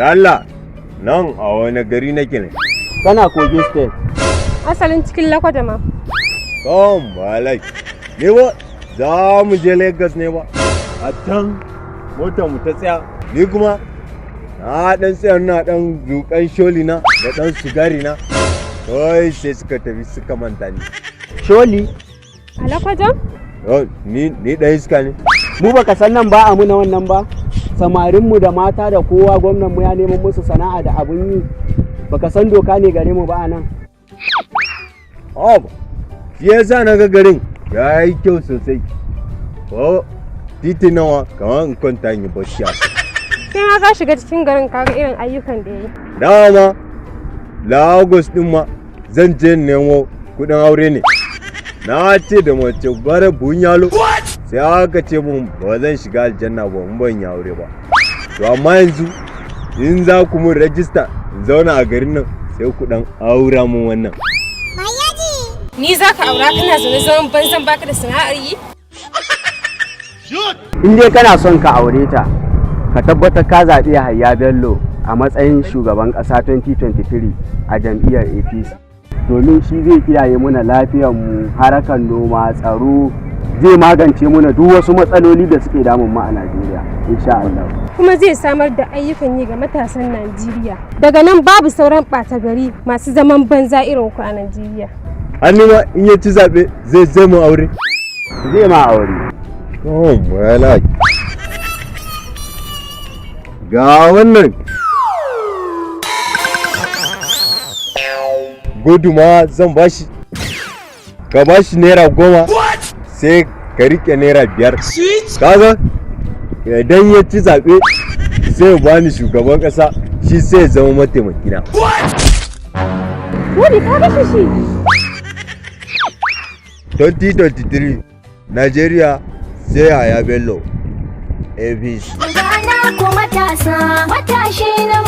Allah, nan a wani gari nake ne? Kana Kogi State. Asalin cikin Lakwaja ma. Tom, balai. Ne ba, za mu je Lagos ne ba. A can, motar mu ta tsaya. Ni kuma, na ɗan tsaya na ɗan zuƙan sholi na da ɗan sigari na. Kawai sai suka tafi suka manta ni. Sholi? A Lakwaja? Ni ɗan iska ne. Mu baka san nan ba a muna wannan ba? Samarinmu da mata da kowa gwamnanmu ya neman musu sana'a da abun yi. Baka san doka ne gare mu ba a nan? Shi yasa na ga garin ya yi kyau sosai. Titi nawa kamar in kwanta in yi bacci. Sai ma ka shiga cikin garin kaga irin ayyukan da ya yi. Dama Lagos din ma zan je nemo kudin aure ne. Na ce da mace gwara bunyalo. Sai aka ce mun ba zan shiga aljanna ba in ban yi aure ba. To amma yanzu in za ku mun rajista in zauna a garin nan sai ku dan aura mun wannan. Ni za ka aura kana zaune zaman banzan baka da sana'ar yi? In dai kana son ka aure ta, ka tabbatar ka zaɓi Yahaya Bello a matsayin shugaban ƙasa 2023 a jam'iyyar APC. Domin shi zai kiyaye muna lafiyarmu, harakan noma, tsaro, zai magance muna duk wasu matsaloli da suke damun mu a Najeriya, insha Allah. Kuma zai samar da ayyukan yi ga matasan Najeriya. Daga nan babu sauran ɓata gari masu zaman banza irin ku a Najeriya. Hannuma in ya ci zaɓe zai mu aure. Zai ma aure. Oh, wala. Ga wannan. Guduma zan bashi. Ka bashi naira 10 sai ka rike naira 5. Kaga idan ya ci zaɓe sai bani shugaban ƙasa shi sai zama mataimakina. Wani ka kashe shi. 2023 Najeriya sai Yahaya Bello APC. Gana ku matasa, matashi na